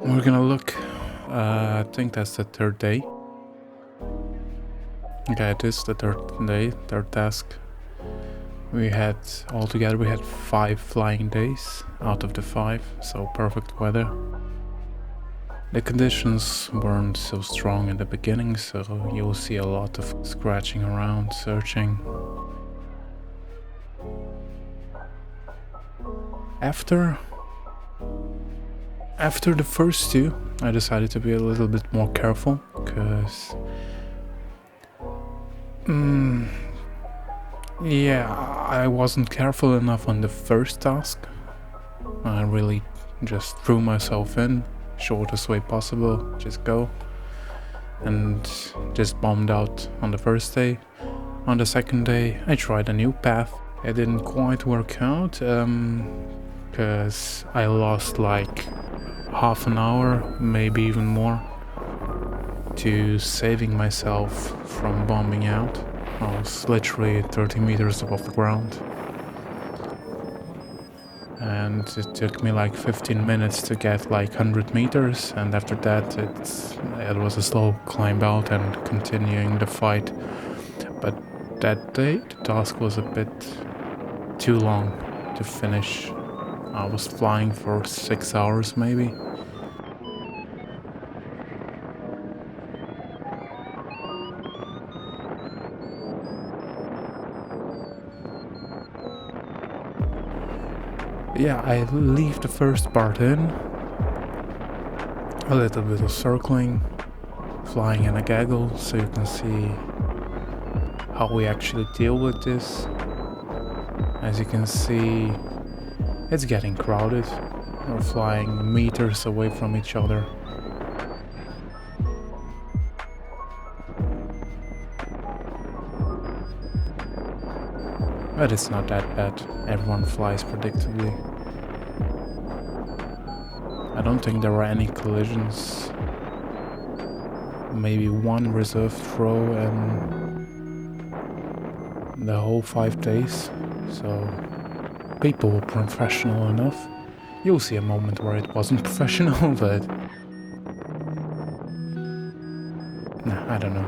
We're gonna look, I think that's the third day. Okay, it is the third day, third task. Altogether we had 5 flying days out of the 5, so perfect weather. The conditions weren't so strong in the beginning, so you'll see a lot of scratching around, searching. After the first 2, I decided to be a little bit more careful, because I wasn't careful enough on the first task. I really just threw myself in, shortest way possible, just go, and just bombed out on the first day. On the second day I tried a new path. It didn't quite work out, because I lost like half an hour, maybe even more, to saving myself from bombing out. I was literally 30 meters above the ground, and it took me like 15 minutes to get like 100 meters, and after that it was a slow climb out and continuing the fight. But that day the task was a bit too long to finish. I was flying for 6 hours maybe. Yeah, I leave the first part in. A little bit of circling, flying in a gaggle, so you can see how we actually deal with this. As you can see, it's getting crowded. We're flying meters away from each other. But it's not that bad. Everyone flies predictably. I don't think there were any collisions. Maybe one reserve throw in the whole 5 days. So people were professional enough. You'll see a moment where it wasn't professional, but nah, I don't know.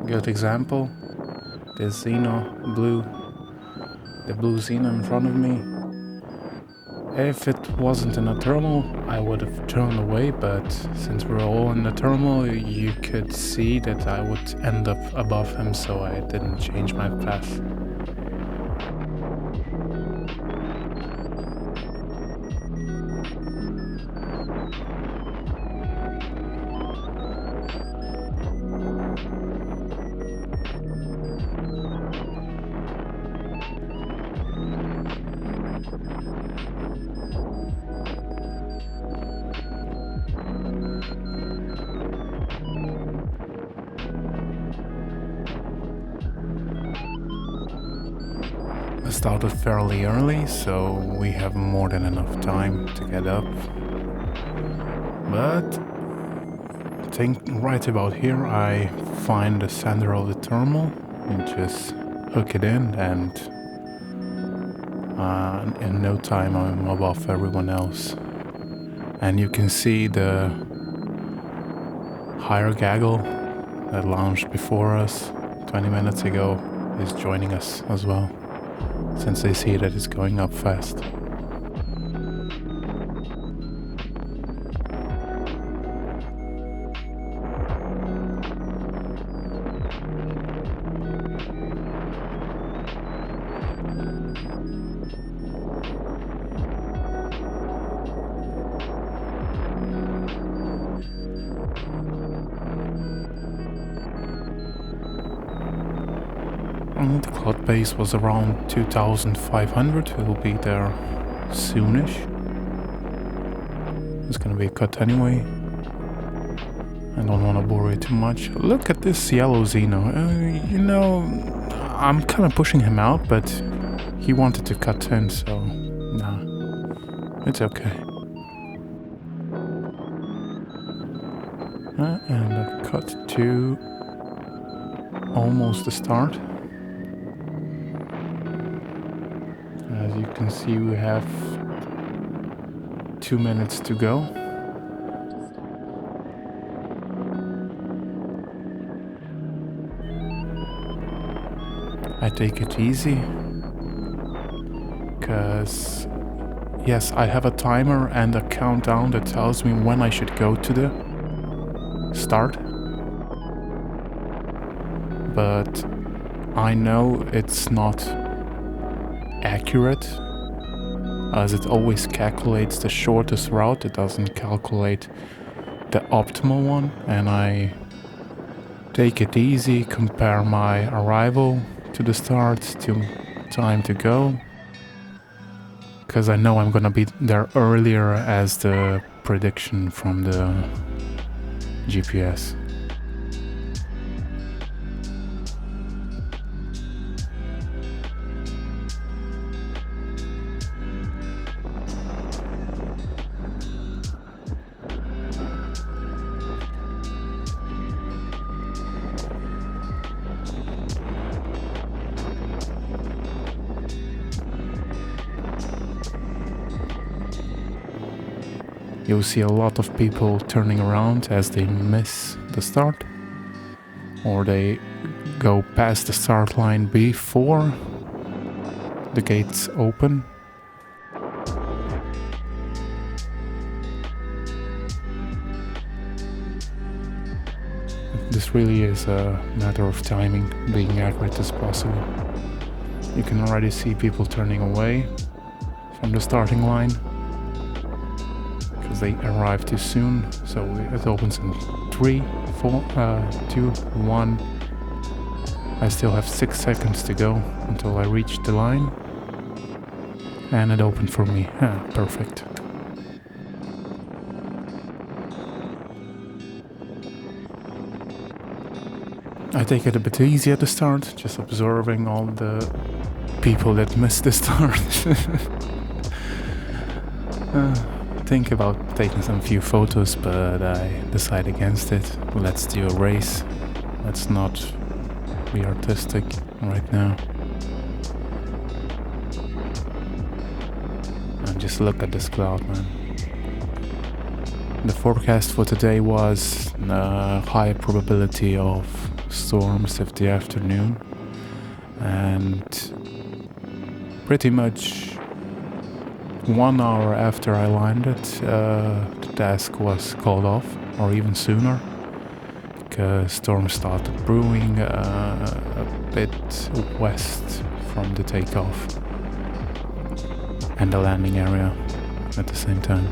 Good example. This the blue Xeno in front of me. If it wasn't in a thermal, I would have turned away, but since we're all in the thermal, you could see that I would end up above him, so I didn't change my path. I started fairly early, so we have more than enough time to get up. But I think right about here I find the center of the thermal and just hook it in, and in no time I'm above everyone else. And you can see the higher gaggle that launched before us 20 minutes ago is joining us as well, since they see that it's going up fast. The cloud base was around 2,500. We'll be there soonish. It's gonna be a cut anyway. I don't want to bore you too much. Look at this yellow Xeno. I'm kind of pushing him out, but he wanted to cut in, so nah, it's okay. And a cut to almost the start. As you can see, we have 2 minutes to go. I take it easy, because yes, I have a timer and a countdown that tells me when I should go to the start, but I know it's not accurate, as it always calculates the shortest route. It doesn't calculate the optimal one, and I take it easy, compare my arrival to the start to time to go, because I know I'm gonna be there earlier as the prediction from the GPS. You'll see a lot of people turning around as they miss the start, or they go past the start line before the gates open. This really is a matter of timing, being accurate as possible. You can already see people turning away from the starting line, they arrive too soon. So it opens in 3, 4, 2, 1. I still have 6 seconds to go until I reach the line, and it opened for me. Perfect. I take it a bit easy at the start, just observing all the people that missed the start. Think about taking some few photos, but I decide against it. Let's do a race. Let's not be artistic right now. And just look at this cloud, man. The forecast for today was high probability of storms of the afternoon, and pretty much 1 hour after I landed, the task was called off, or even sooner, because storm started brewing a bit west from the takeoff and the landing area at the same time.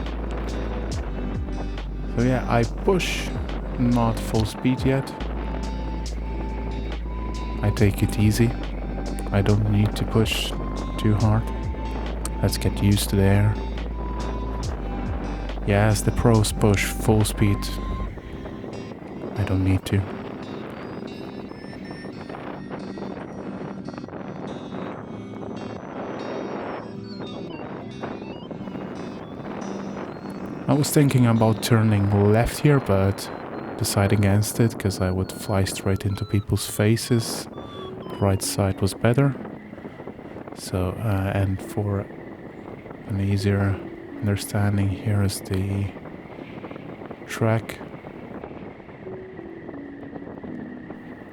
So yeah, I push, not full speed yet. I take it easy. I don't need to push too hard. Let's get used to the air. Yes, the pros push full speed. I don't need to. I was thinking about turning left here, but decided against it because I would fly straight into people's faces. The right side was better. So, and for an easier understanding, here is the track.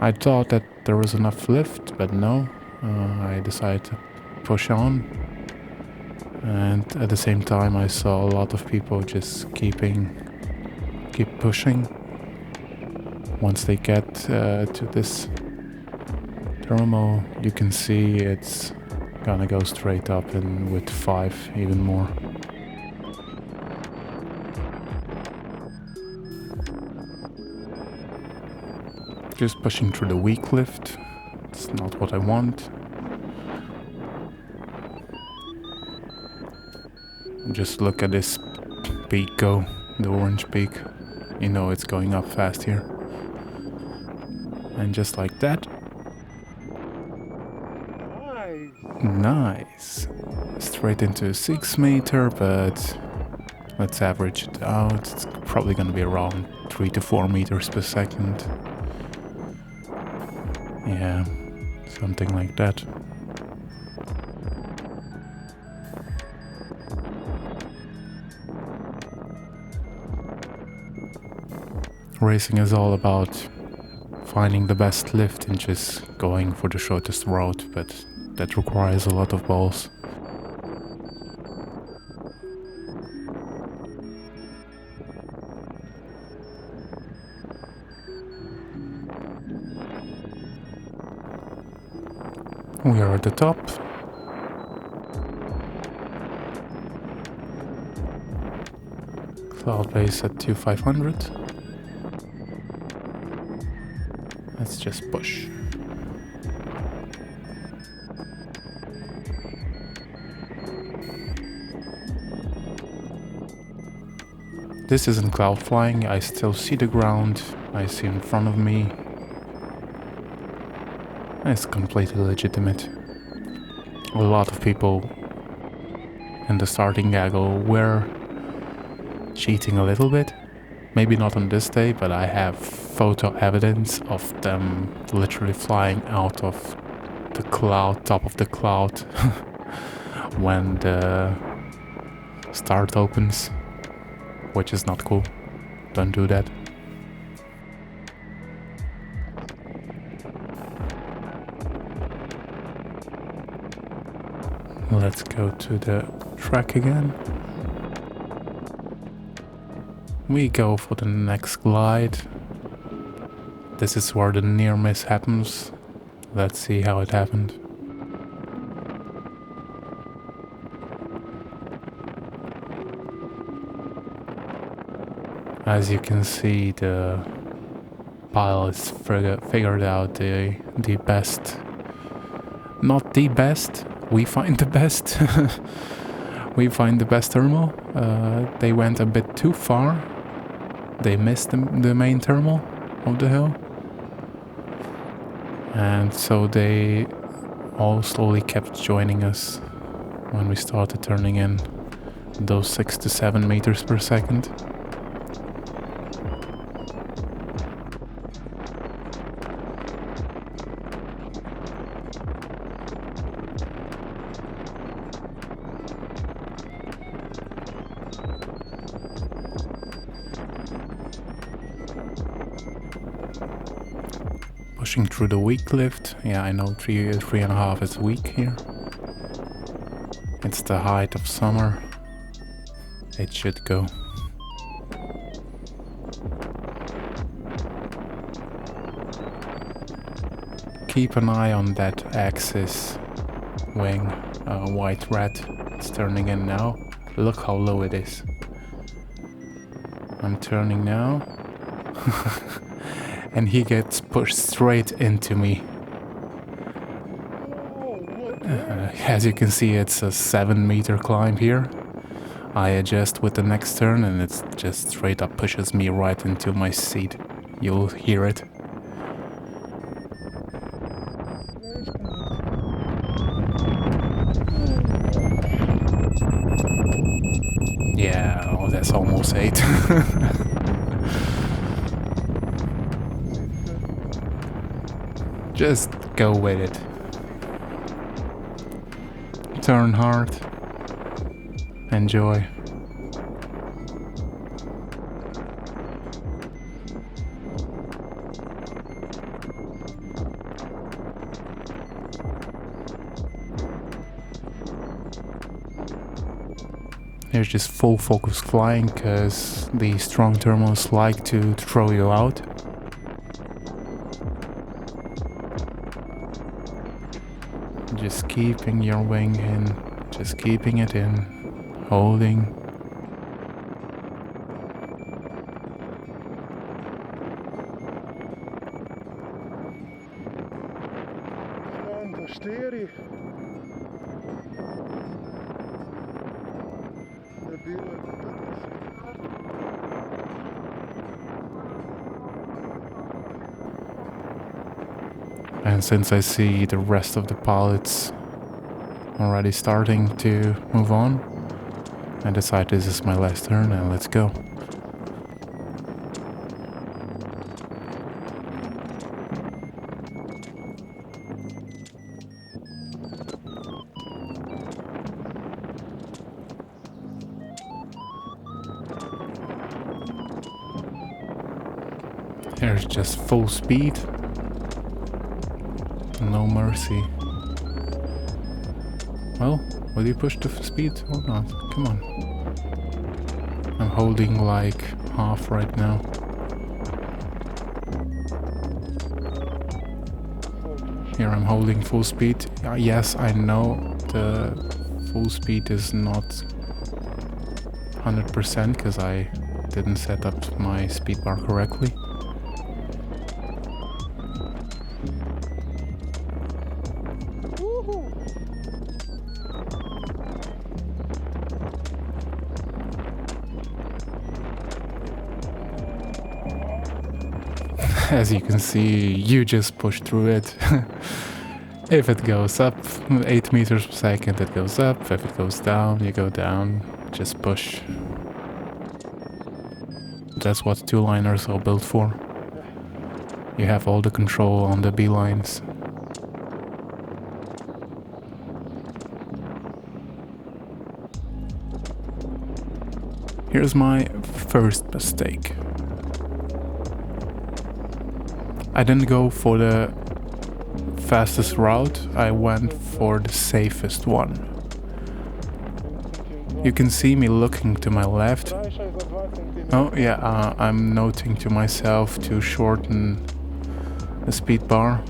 I thought that there was enough lift, but no. I decided to push on, and at the same time I saw a lot of people just keep pushing. Once they get to this terminal, you can see it's gonna go straight up, and with 5 even more. Just pushing through the weak lift. It's not what I want. Just look at this peak go, the orange peak. You know it's going up fast here. And just like that. Nice. Straight into 6 meter, but let's average it out. It's probably gonna be around 3 to 4 meters per second. Yeah, something like that. Racing is all about finding the best lift and just going for the shortest route, but that requires a lot of balls. We are at the top. Cloud base at 2500. Let's just push. This isn't cloud flying, I still see the ground, I see in front of me. It's completely legitimate. A lot of people in the starting gaggle were cheating a little bit. Maybe not on this day, but I have photo evidence of them literally flying out of the cloud, top of the cloud, when the start opens, which is not cool. Don't do that. Let's go to the track again. We go for the next glide. This is where the near miss happens. Let's see how it happened. As you can see, the pilots figured out the best. Not the best, we find the best. We find the best thermal. They went a bit too far. They missed the main thermal of the hill. And so they all slowly kept joining us when we started turning in those 6 to 7 meters per second. Pushing through the weak lift. Yeah, I know 3.5 is weak here. It's the height of summer. It should go. Keep an eye on that axis wing, white red. It's turning in now. Look how low it is. I'm turning now. And he gets pushed straight into me. As you can see, it's a 7-meter climb here. I adjust with the next turn and it just straight up pushes me right into my seat. You'll hear it. Yeah, oh, that's almost 8. Just go with it. Turn hard. Enjoy. Here's just full focus flying because the strong thermals like to throw you out. Just keeping your wing in, just keeping it in, holding. And since I see the rest of the pilots already starting to move on, I decide this is my last turn and let's go. Here's just full speed. No mercy. Well, will you push the speed or not? Come on. I'm holding like half right now. Here I'm holding full speed. Yes, I know the full speed is not 100% because I didn't set up my speed bar correctly. As you can see, you just push through it. If it goes up 8 meters per second, it goes up. If it goes down, you go down. Just push. That's what two-liners are built for. You have all the control on the B-lines. Here's my first mistake. I didn't go for the fastest route, I went for the safest one. You can see me looking to my left. Oh yeah, I'm noting to myself to shorten the speed bar.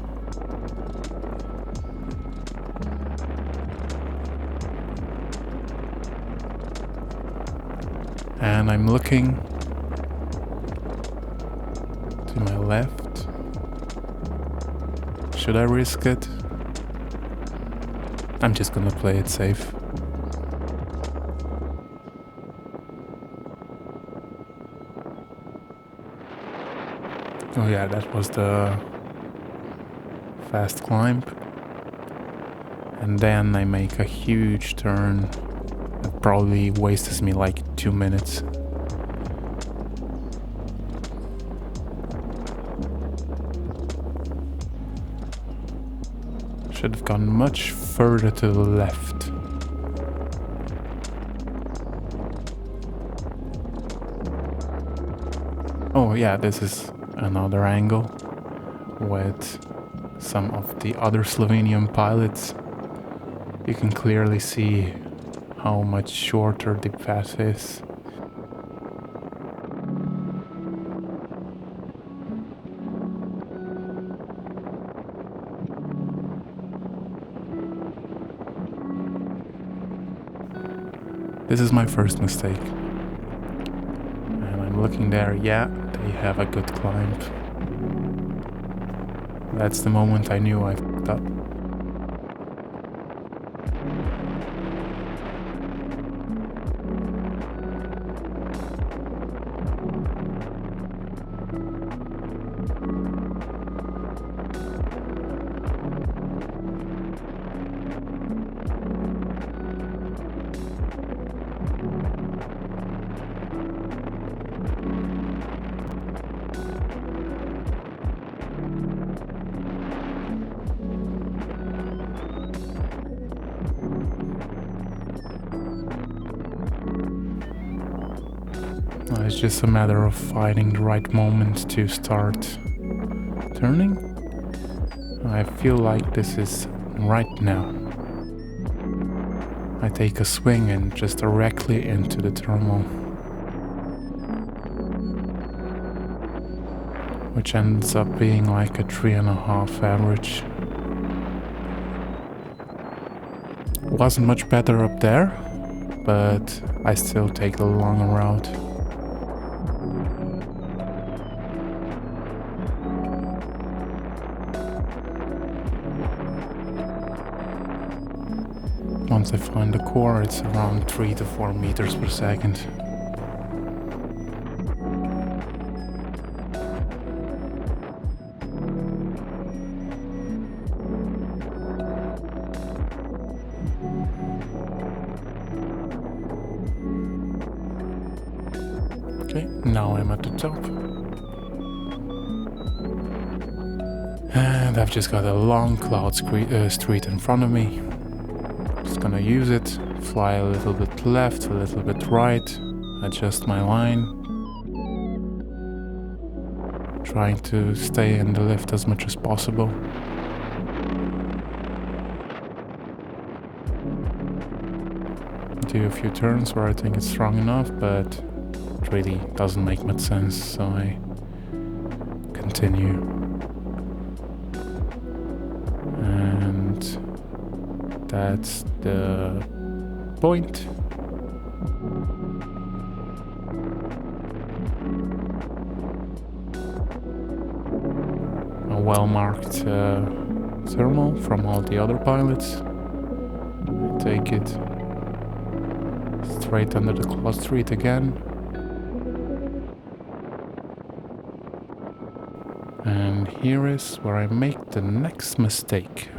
And I'm looking to my left. Should I risk it? I'm just gonna play it safe. Oh yeah, that was the fast climb. And then I make a huge turn that probably wastes me like 2 minutes. Should have gone much further to the left. Oh yeah, this is another angle with some of the other Slovenian pilots. You can clearly see how much shorter the path is. This is my first mistake. And I'm looking there, yeah, they have a good climb. That's the moment I knew I fucked up. It's just a matter of finding the right moment to start turning. I feel like this is right now. I take a swing and just directly into the terminal, which ends up being like a 3.5 average. Wasn't much better up there, but I still take the longer route. Once I find the core, it's around 3 to 4 meters per second. Okay, now I'm at the top. And I've just got a long cloud street in front of me. Just gonna use it, fly a little bit left, a little bit right, adjust my line. trying to stay in the lift as much as possible. Do a few turns where I think it's strong enough, but it really doesn't make much sense, so I continue. And that's the point. A well-marked thermal from all the other pilots. I take it straight under the cloud street again. And here is where I make the next mistake.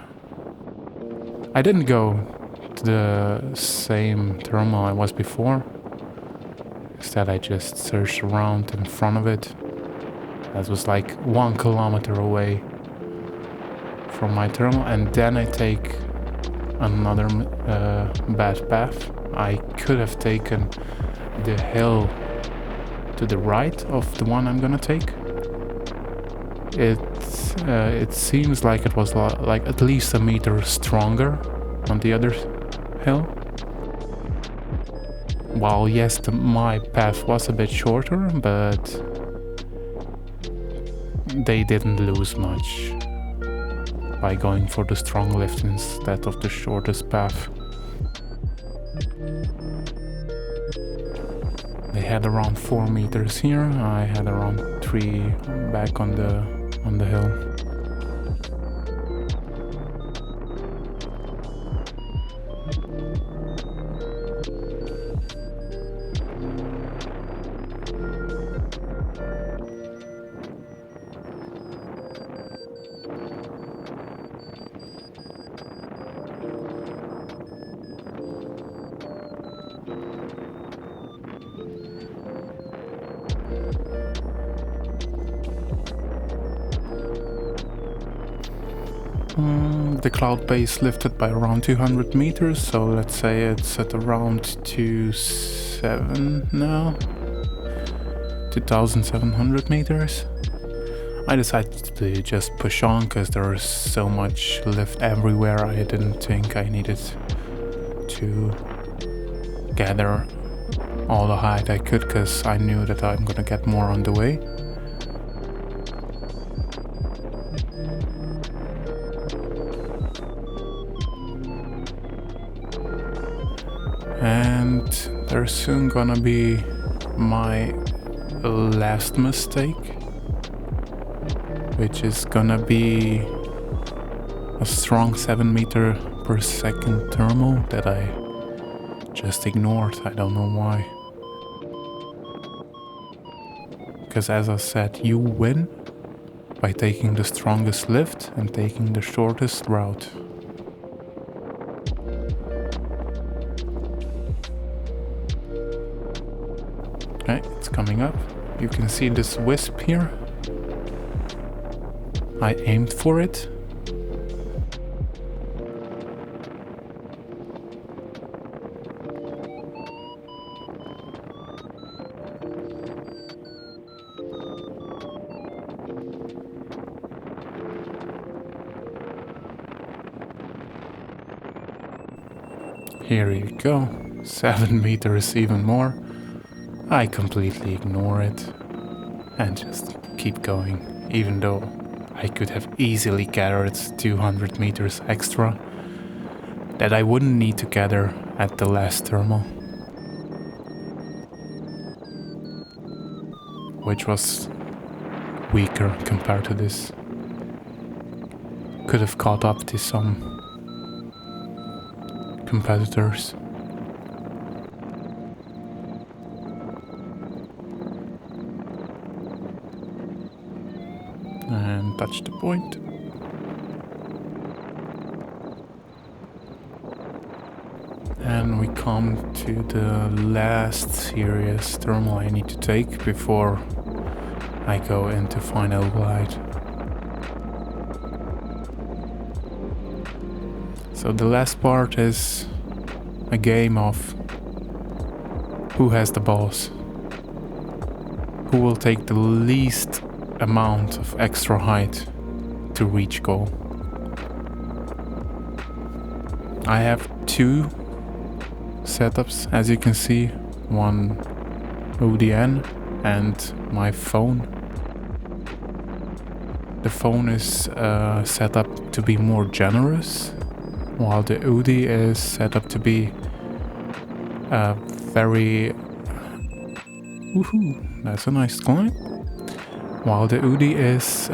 I didn't go to the same thermal I was before. Instead I just searched around in front of it. That was like 1 kilometer away from my thermal, and then I take another bad path. I could have taken the hill to the right of the one I'm gonna take. It seems like it was like at least a meter stronger on the other hill. While yes, my path was a bit shorter, but they didn't lose much by going for the strong lift instead of the shortest path. They had around 4 meters here. I had around 3 back on the hill. The cloud base lifted by around 200 meters, so let's say it's at around 27 now, 2,700 meters. I decided to just push on because there's so much lift everywhere. I didn't think I needed to gather all the height I could, because I knew that I'm gonna get more on the way. And there's soon gonna be my last mistake, which is gonna be a strong 7 meter per second thermal that I just ignored. I don't know why. Because as I said, you win by taking the strongest lift and taking the shortest route. Okay, it's coming up. You can see this wisp here. I aimed for it. Here you go. 7 meters, even more. I completely ignore it and just keep going, even though I could have easily gathered 200 meters extra that I wouldn't need to gather at the last thermal, which was weaker compared to this. Could have caught up to some competitors. And touch the point. And we come to the last serious thermal I need to take before I go into final glide. So the last part is a game of who has the balls, who will take the least amount of extra height to reach goal. I have two setups, as you can see, one ODN and my phone. The phone is set up to be more generous, while the OD is set up to be very... Woohoo, that's a nice climb. While the OD is,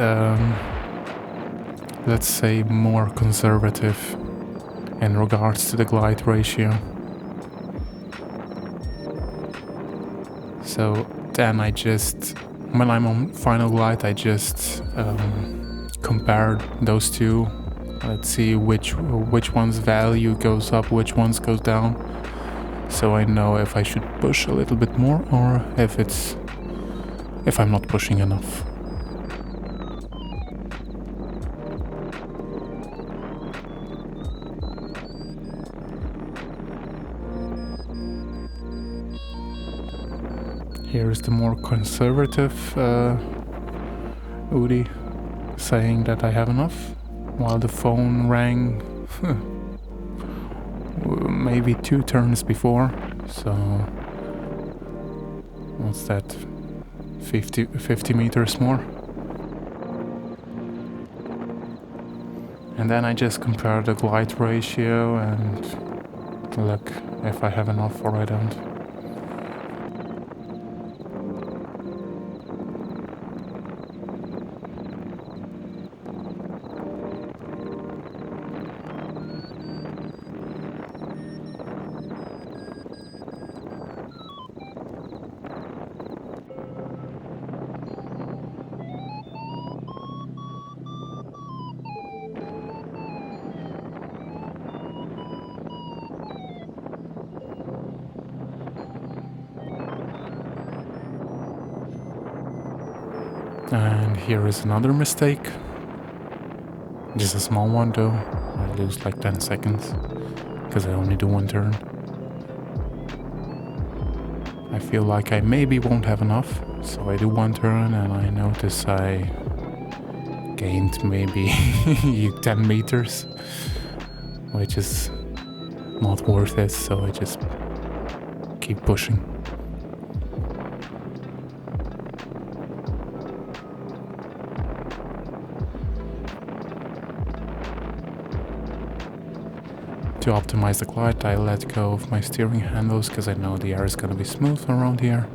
let's say, more conservative in regards to the glide ratio. So then I just, when I'm on final glide, I just compare those two. Let's see which one's value goes up, which one's goes down. So I know if I should push a little bit more or if I'm not pushing enough. Here's the more conservative Udi saying that I have enough, while the phone rang maybe 2 turns before, so what's that, 50 meters more. And then I just compare the glide ratio and look if I have enough or I don't. And here is another mistake. Just a small one though. I lose like 10 seconds because I only do 1 turn. I feel like I maybe won't have enough, so I do 1 turn and I notice I gained maybe 10 meters, which is not worth it, so I just keep pushing. To optimize the glide, I let go of my steering handles because I know the air is going to be smooth around here.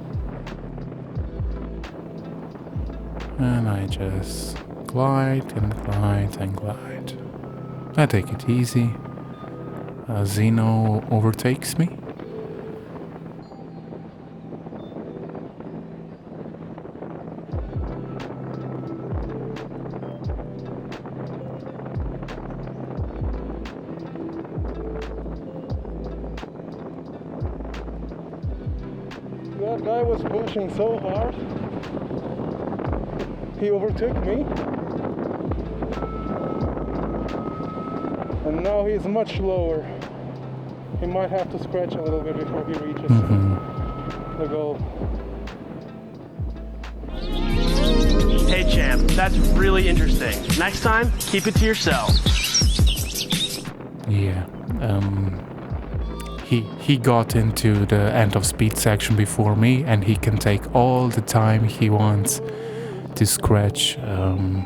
And I just glide and glide and glide. I take it easy. Zeno overtakes me. That guy was pushing so hard, he overtook me, and now he's much lower. He might have to scratch a little bit before he reaches the goal. Hey champ, that's really interesting. Next time, keep it to yourself. Yeah, he got into the end of speed section before me, and he can take all the time he wants to scratch to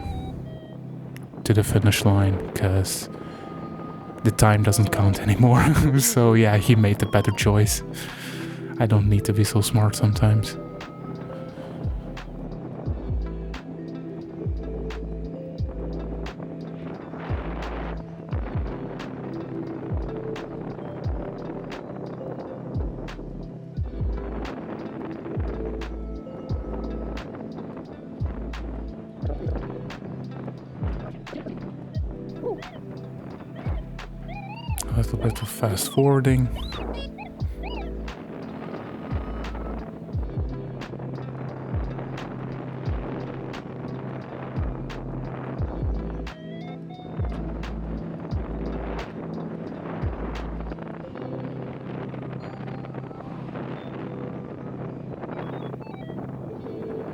the finish line, because the time doesn't count anymore. So yeah, he made the better choice. I don't need to be so smart sometimes. A little bit of fast forwarding.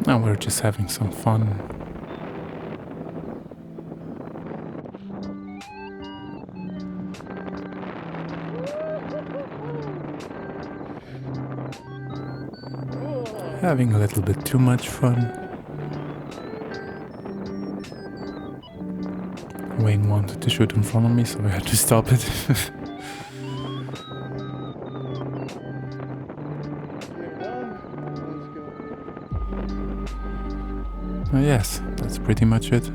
Now we're just having some fun. Having a little bit too much fun. Wayne wanted to shoot in front of me, so I had to stop it. Yes, that's pretty much it.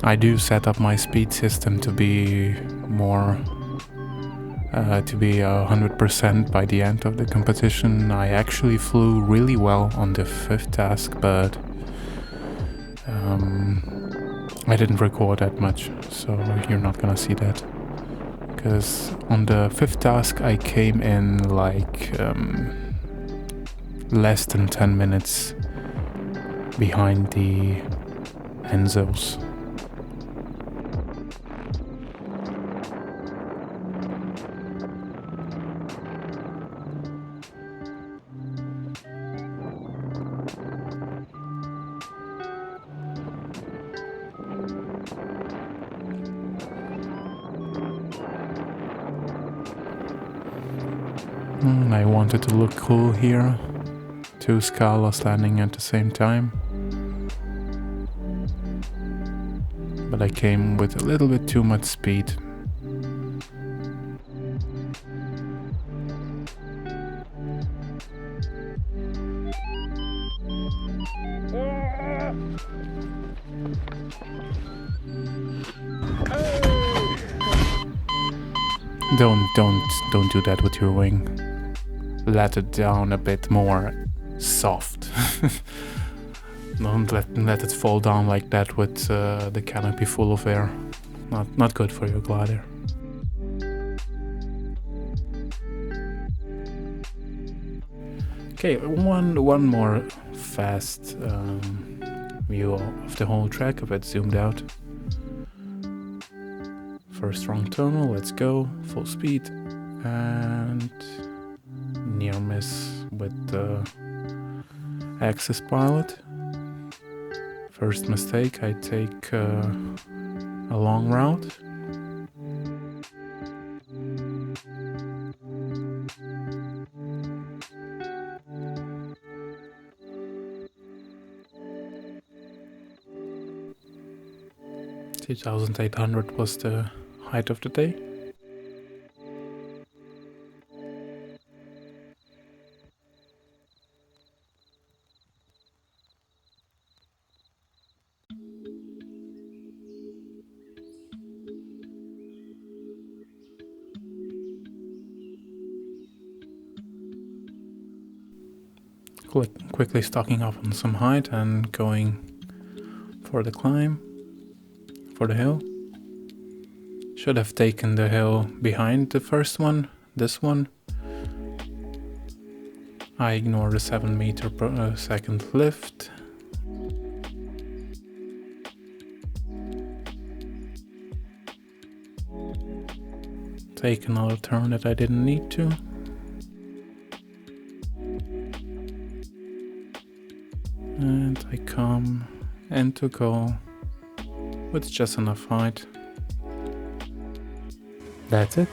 I do set up my speed system to be more, to be 100% by the end of the competition. I actually flew really well on the 5th task, but I didn't record that much, so you're not gonna see that. Because on the 5th task I came in like less than 10 minutes behind the Enzos. I wanted to look cool here. 2 Scalas landing at the same time. But I came with a little bit too much speed. Don't do that with your wing. Let it down a bit more soft. Don't let it fall down like that with the canopy full of air. Not good for your glider. Okay, one more fast view of the whole track, a bit zoomed out. First wrong tunnel, let's go, full speed, and near miss with the Axis pilot. First mistake, I take a long route. $2,800 was the height of the day. Quickly stocking up on some height and going for the climb, for the hill. Should have taken the hill behind the first one, this one. I ignored the 7 meter per second lift. Take another turn that I didn't need to. And I come into goal with just enough height. That's it.